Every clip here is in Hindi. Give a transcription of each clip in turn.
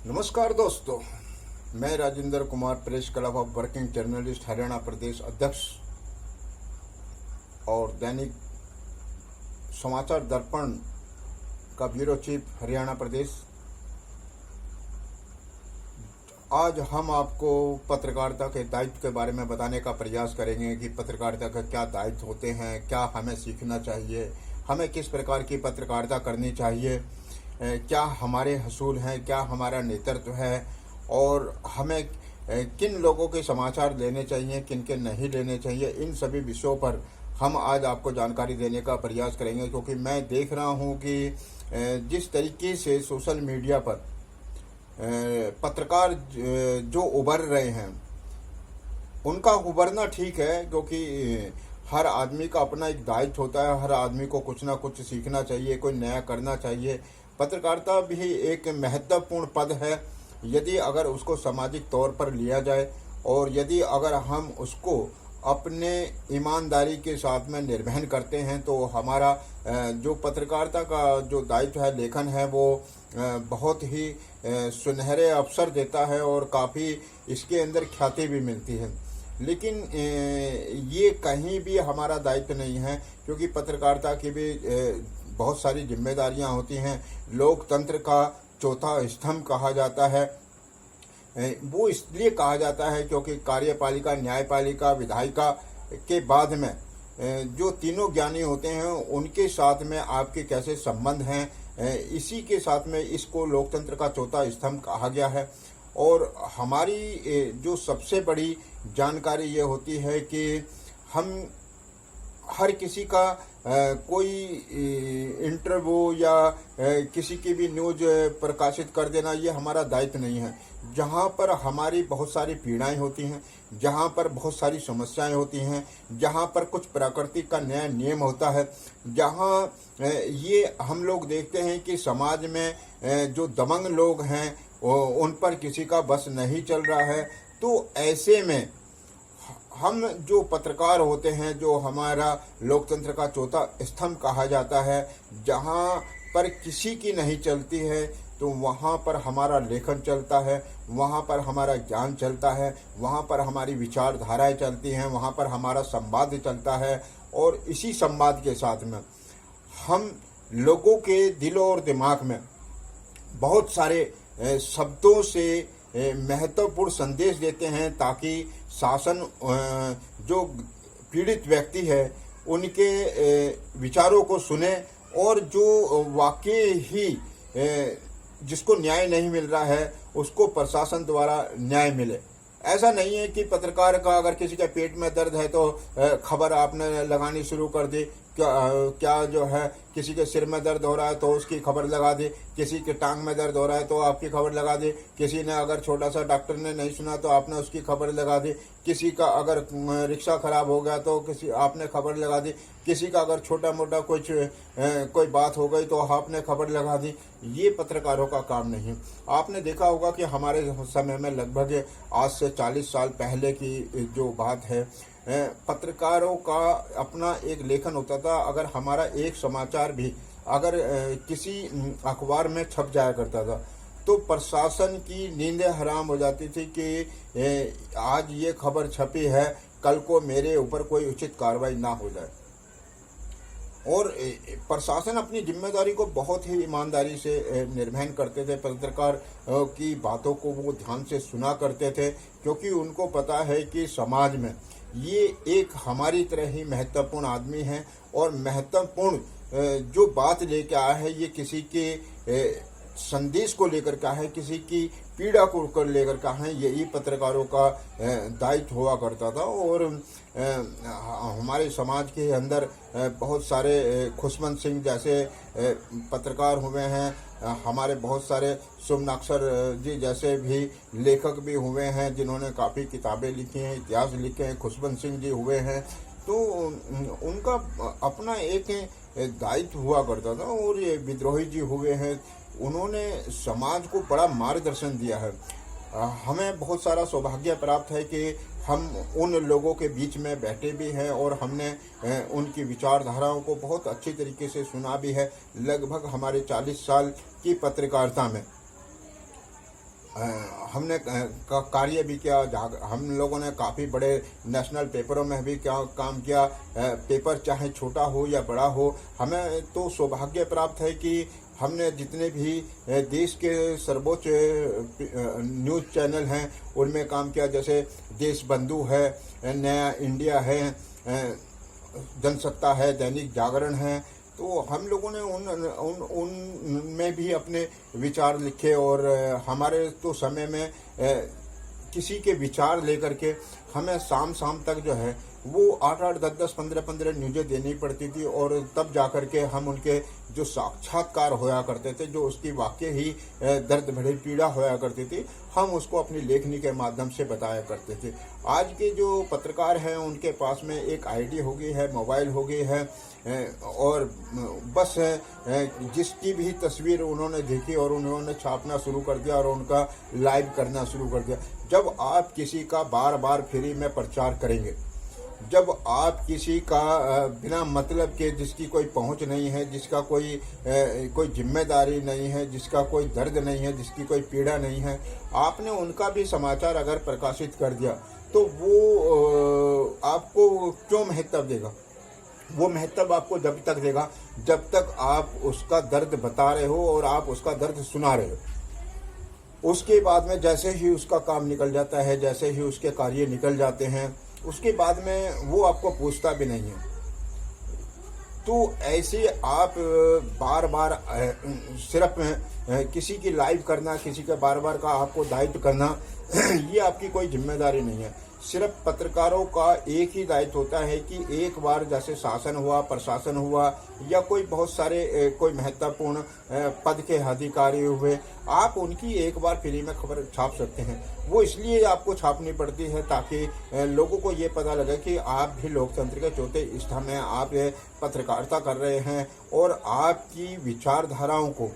नमस्कार दोस्तों, मैं Rajendra Kumar, press club of working journalist Haryana प्रदेश अध्यक्ष और दैनिक समाचार दर्पण का ब्यूरो चीफ हरियाणा प्रदेश। आज हम आपको पत्रकारिता के दायित्व के बारे में बताने का प्रयास करेंगे कि पत्रकारिता का क्या दायित्व होते हैं, क्या हमें सीखना चाहिए, हमें किस प्रकार की पत्रकारिता करनी चाहिए, क्या हमारे हसूल हैं, क्या हमारा नेतृत्व है और हमें किन लोगों के समाचार लेने चाहिए, किन के नहीं लेने चाहिए। इन सभी विषयों पर हम आज आपको जानकारी देने का प्रयास करेंगे, क्योंकि मैं देख रहा हूं कि जिस तरीके से सोशल मीडिया पर पत्रकार जो उभर रहे हैं, उनका उभरना ठीक है, क्योंकि हर आदमी का अपना एक दायित्व होता है। हर आदमी को कुछ ना कुछ सीखना चाहिए, कोई नया करना चाहिए। पत्रकारिता भी एक महत्वपूर्ण पद है। यदि अगर उसको सामाजिक तौर पर लिया जाए और यदि अगर हम उसको अपने ईमानदारी के साथ में निर्वहन करते हैं, तो हमारा जो पत्रकारिता का जो दायित्व है, लेखन है, वो बहुत ही सुनहरे अवसर देता है और काफ़ी इसके अंदर ख्याति भी मिलती है। लेकिन ये कहीं भी हमारा दायित्व नहीं है, क्योंकि पत्रकारिता की भी बहुत सारी जिम्मेदारियां होती हैं। लोकतंत्र का चौथा स्तंभ कहा जाता है। वो इसलिए कहा जाता है क्योंकि कार्यपालिका, न्यायपालिका, विधायिका के बाद में जो तीनों ज्ञानी होते हैं, उनके साथ में आपके कैसे संबंध हैं, इसी के साथ में इसको लोकतंत्र का चौथा स्तंभ कहा गया है। और हमारी जो सबसे बड़ी जानकारी ये होती है कि हम हर किसी का कोई इंटरव्यू या किसी की भी न्यूज प्रकाशित कर देना, ये हमारा दायित्व नहीं है। जहाँ पर हमारी बहुत सारी पीड़ाएं होती हैं, जहाँ पर बहुत सारी समस्याएं होती हैं, जहाँ पर कुछ प्रकृति का नया नियम होता है, जहाँ ये हम लोग देखते हैं कि समाज में जो दबंग लोग हैं उन पर किसी का बस नहीं चल रहा है, तो ऐसे में हम जो पत्रकार होते हैं, जो हमारा लोकतंत्र का चौथा स्तंभ कहा जाता है, जहाँ पर किसी की नहीं चलती है, तो वहाँ पर हमारा लेखन चलता है, वहाँ पर हमारा ज्ञान चलता है, वहाँ पर हमारी विचारधाराएं चलती हैं, वहाँ पर हमारा संवाद चलता है। और इसी संवाद के साथ में हम लोगों के दिलों और दिमाग में बहुत सारे शब्दों से महत्वपूर्ण संदेश देते हैं, ताकि शासन जो पीड़ित व्यक्ति है उनके विचारों को सुने और जो वाकई ही जिसको न्याय नहीं मिल रहा है उसको प्रशासन द्वारा न्याय मिले। ऐसा नहीं है कि पत्रकार का अगर किसी के पेट में दर्द है तो खबर आपने लगानी शुरू कर दी। क्या जो है, किसी के सिर में दर्द हो रहा है तो उसकी खबर लगा दी, किसी के टांग में दर्द हो रहा है तो आपकी खबर लगा दी, किसी ने अगर छोटा सा डॉक्टर ने नहीं सुना तो आपने उसकी खबर लगा दी, किसी का अगर रिक्शा खराब हो गया तो आपने खबर लगा दी, किसी का अगर छोटा मोटा कोई बात हो गई तो आपने खबर लगा दी। ये पत्रकारों का काम नहीं। आपने देखा होगा कि हमारे समय में लगभग आज से 40 साल पहले की जो बात है, पत्रकारों का अपना एक लेखन होता था। अगर हमारा एक समाचार भी अगर किसी अखबार में छप जाया करता था तो प्रशासन की नींदें हराम हो जाती थी कि आज ये खबर छपी है, कल को मेरे ऊपर कोई उचित कार्रवाई ना हो जाए। और प्रशासन अपनी जिम्मेदारी को बहुत ही ईमानदारी से निर्वहन करते थे। पत्रकार की बातों को वो ध्यान से सुना करते थे, क्योंकि उनको पता है कि समाज में ये एक हमारी तरह ही महत्वपूर्ण आदमी है और महत्वपूर्ण जो बात लेकर आया है, ये किसी के संदेश को लेकर का है, किसी की पीड़ा को लेकर का है। यही पत्रकारों का दायित्व हुआ करता था। और हमारे समाज के अंदर बहुत सारे खुशवंत सिंह जैसे पत्रकार हुए हैं, हमारे बहुत सारे सोमनाक्षर जी जैसे भी लेखक भी हुए हैं, जिन्होंने काफ़ी किताबें लिखी हैं, इतिहास लिखे हैं। खुशवंत सिंह जी हुए हैं, तो उनका अपना एक दायित्व हुआ करता था। और ये विद्रोही जी हुए हैं, उन्होंने समाज को बड़ा मार्गदर्शन दिया है। हमें बहुत सारा सौभाग्य प्राप्त है कि हम उन लोगों के बीच में बैठे भी हैं और हमने उनकी विचारधाराओं को बहुत अच्छी तरीके से सुना भी है। लगभग हमारे 40 साल की पत्रकारिता में हमने कार्य भी किया। हम लोगों ने काफ़ी बड़े नेशनल पेपरों में भी क्या काम किया। पेपर चाहे छोटा हो या बड़ा हो, हमें तो सौभाग्य प्राप्त है कि हमने जितने भी देश के सर्वोच्च न्यूज़ चैनल हैं उनमें काम किया, जैसे देश बंधु है, नया इंडिया है, जनसत्ता है, दैनिक जागरण है। तो हम लोगों ने उन में भी अपने विचार लिखे। और हमारे तो समय में किसी के विचार लेकर के हमें शाम शाम तक जो है वो 8-8, 10-10, 15-15 न्यूज़ें देनी पड़ती थी। और तब जाकर के हम उनके जो साक्षात्कार होया करते थे, जो उसकी वाकई ही दर्द भरी पीड़ा होया करती थी, हम उसको अपनी लेखनी के माध्यम से बताया करते थे। आज के जो पत्रकार हैं उनके पास में एक आईडी हो गई है, मोबाइल हो गई है, और बस जिसकी भी तस्वीर उन्होंने देखी और उन्होंने छापना शुरू कर दिया और उनका लाइव करना शुरू कर दिया। जब आप किसी का बार बार फ्री में प्रचार करेंगे, जब आप किसी का बिना मतलब के, जिसकी कोई पहुंच नहीं है, जिसका कोई जिम्मेदारी नहीं है, जिसका कोई दर्द नहीं है, जिसकी कोई पीड़ा नहीं है, आपने उनका भी समाचार अगर प्रकाशित कर दिया तो वो आपको क्यों महत्व देगा? वो महत्व आपको जब तक देगा जब तक आप उसका दर्द बता रहे हो और आप उसका दर्द सुना रहे हो। उसके बाद में जैसे ही उसका काम निकल जाता है, जैसे ही उसके कार्य निकल जाते हैं, उसके बाद में वो आपको पूछता भी नहीं है। तो ऐसे आप बार बार सिर्फ किसी की लाइव करना, किसी का बार बार का आपको दायित्व करना, ये आपकी कोई जिम्मेदारी नहीं है। सिर्फ पत्रकारों का एक ही दायित्व होता है कि एक बार जैसे शासन हुआ, प्रशासन हुआ, या कोई बहुत सारे कोई महत्वपूर्ण पद के अधिकारी हुए, आप उनकी एक बार फ्री में खबर छाप सकते हैं। वो इसलिए आपको छापनी पड़ती है ताकि लोगों को ये पता लगे कि आप भी लोकतंत्र के चौथे स्तंभ में आप पत्रकारिता कर रहे हैं, और आपकी विचारधाराओं को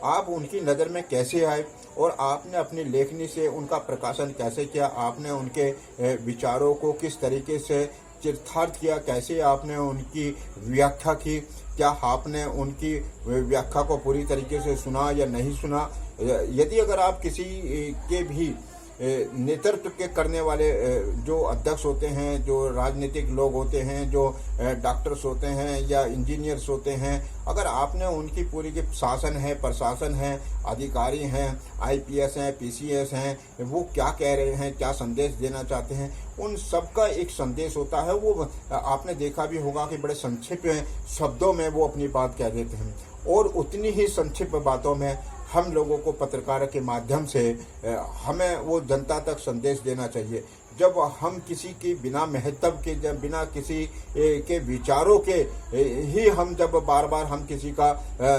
आप उनकी नज़र में कैसे आए और आपने अपनी लेखनी से उनका प्रकाशन कैसे किया, आपने उनके विचारों को किस तरीके से चरितार्थ किया, कैसे आपने उनकी व्याख्या की, क्या आपने उनकी व्याख्या को पूरी तरीके से सुना या नहीं सुना। यदि अगर आप किसी के भी नेतृत्व के करने वाले जो अध्यक्ष होते हैं, जो राजनीतिक लोग होते हैं, जो डॉक्टर्स होते हैं या इंजीनियर्स होते हैं, अगर आपने उनकी पूरी की शासन है, प्रशासन है, अधिकारी हैं, आईपीएस हैं, पीसीएस हैं, वो क्या कह रहे हैं, क्या संदेश देना चाहते हैं, उन सब का एक संदेश होता है। वो आपने देखा भी होगा कि बड़े संक्षिप्त शब्दों में वो अपनी बात कह देते हैं, और उतनी ही संक्षिप्त बातों में हम लोगों को पत्रकार के माध्यम से हमें वो जनता तक संदेश देना चाहिए। जब हम किसी की बिना महत्व के, जब बिना किसी के विचारों के ही हम जब बार बार हम किसी का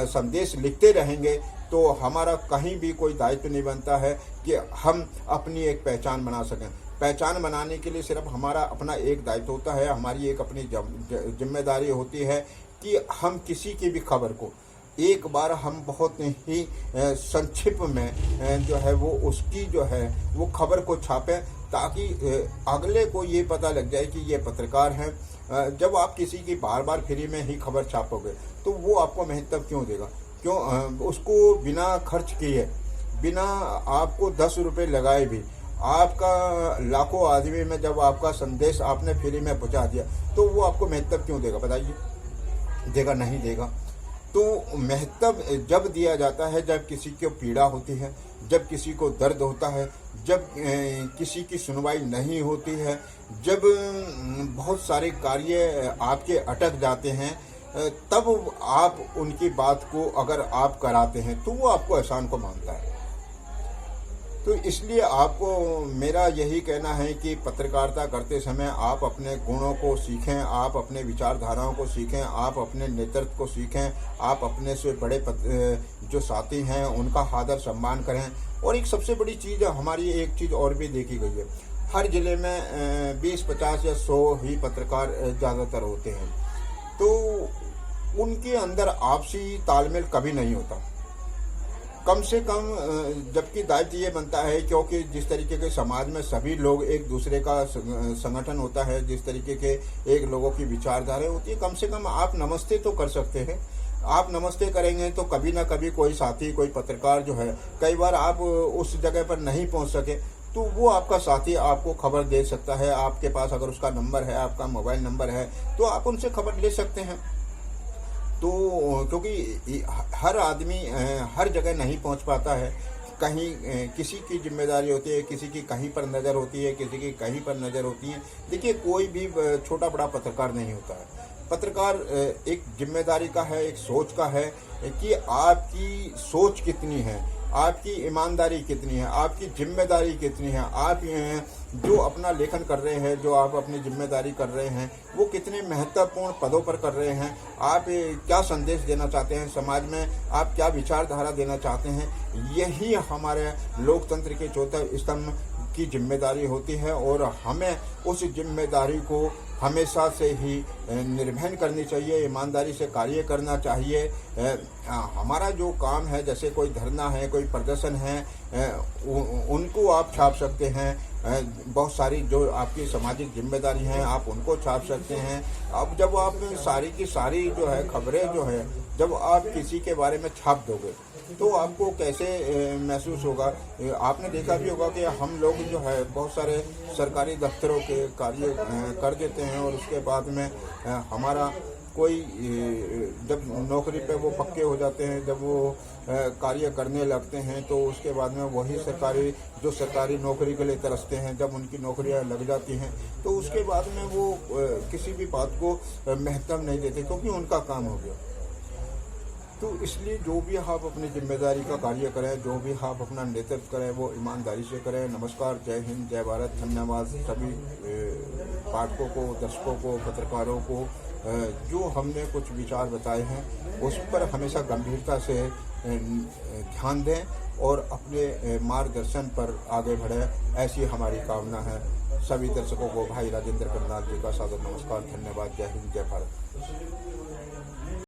संदेश लिखते रहेंगे, तो हमारा कहीं भी कोई दायित्व नहीं बनता है कि हम अपनी एक पहचान बना सकें। पहचान बनाने के लिए सिर्फ हमारा अपना एक दायित्व होता है, हमारी एक अपनी जिम्मेदारी होती है कि हम किसी की भी खबर को एक बार हम बहुत ही संक्षिप्त में जो है वो उसकी जो है वो खबर को छापें, ताकि अगले को ये पता लग जाए कि ये पत्रकार हैं। जब आप किसी की बार बार फ्री में ही खबर छापोगे तो वो आपको महत्व क्यों देगा? क्यों उसको बिना खर्च किए, बिना आपको 10 रुपये लगाए भी आपका लाखों आदमी में जब आपका संदेश आपने फ्री में पहुंचा दिया, तो वो आपको महत्व क्यों देगा? बताइए, देगा? नहीं देगा। तो महत्व जब दिया जाता है जब किसी को पीड़ा होती है, जब किसी को दर्द होता है, जब किसी की सुनवाई नहीं होती है, जब बहुत सारे कार्य आपके अटक जाते हैं, तब आप उनकी बात को अगर आप कराते हैं तो वो आपको एहसान को मानता है। तो इसलिए आपको मेरा यही कहना है कि पत्रकारिता करते समय आप अपने गुणों को सीखें, आप अपने विचारधाराओं को सीखें, आप अपने नेतृत्व को सीखें, आप अपने से बड़े जो साथी हैं उनका आदर सम्मान करें। और एक सबसे बड़ी चीज़, हमारी एक चीज़ और भी देखी गई है, हर ज़िले में 20, 50 या 100 ही पत्रकार ज़्यादातर होते हैं, तो उनके अंदर आपसी तालमेल कभी नहीं होता। कम से कम जबकि दायित्व ये बनता है, क्योंकि जिस तरीके के समाज में सभी लोग एक दूसरे का संगठन होता है, जिस तरीके के एक लोगों की विचारधारा होती है, कम से कम आप नमस्ते तो कर सकते हैं। आप नमस्ते करेंगे तो कभी ना कभी कोई साथी, कोई पत्रकार जो है, कई बार आप उस जगह पर नहीं पहुंच सके, तो वो आपका साथी आपको खबर दे सकता है। आपके पास अगर उसका नंबर है, आपका मोबाइल नंबर है, तो आप उनसे खबर ले सकते हैं। तो क्योंकि हर आदमी हर जगह नहीं पहुंच पाता है, कहीं किसी की जिम्मेदारी होती है, किसी की कहीं पर नज़र होती है, किसी की कहीं पर नज़र होती है। देखिए, कोई भी छोटा बड़ा पत्रकार नहीं होता है। पत्रकार एक जिम्मेदारी का है, एक सोच का है कि आपकी सोच कितनी है, आपकी ईमानदारी कितनी है, आपकी जिम्मेदारी कितनी है, आप जो अपना लेखन कर रहे हैं, जो आप अपनी जिम्मेदारी कर रहे हैं, वो कितने महत्वपूर्ण पदों पर कर रहे हैं, आप क्या संदेश देना चाहते हैं समाज में, आप क्या विचारधारा देना चाहते हैं। यही हमारे लोकतंत्र के चौथे स्तंभ की जिम्मेदारी होती है, और हमें उस जिम्मेदारी को हमेशा से ही निर्वहन करनी चाहिए, ईमानदारी से कार्य करना चाहिए। हमारा जो काम है, जैसे कोई धरना है, कोई प्रदर्शन है, उनको आप छाप सकते हैं। बहुत सारी जो आपकी सामाजिक जिम्मेदारी हैं, आप उनको छाप सकते हैं। अब जब आप सारी की सारी जो है खबरें जो है, जब आप किसी के बारे में छाप दोगे, तो आपको कैसे महसूस होगा। आपने देखा भी होगा कि हम लोग जो है बहुत सारे सरकारी दफ्तरों के कार्य कर देते हैं, और उसके बाद में हमारा कोई जब नौकरी पे वो पक्के हो जाते हैं, जब वो कार्य करने लगते हैं, तो उसके बाद में वही जो सरकारी नौकरी के लिए तरसते हैं, जब उनकी नौकरियां लग जाती हैं, तो उसके बाद में वो किसी भी बात को महत्व नहीं देते, क्योंकि उनका काम हो गया। तो इसलिए जो भी आप अपनी जिम्मेदारी का कार्य करें, जो भी आप अपना नेतृत्व करें, वो ईमानदारी से करें। नमस्कार, जय हिंद, जय भारत। धन्यवाद सभी पाठकों को, दर्शकों को, पत्रकारों को। जो हमने कुछ विचार बताए हैं, उस पर हमेशा गंभीरता से ध्यान दें और अपने मार्गदर्शन पर आगे बढ़ें, ऐसी हमारी कामना है। सभी दर्शकों को भाई राजेंद्र करनाल जी का सादर नमस्कार, धन्यवाद, जय हिंद, जय भारत।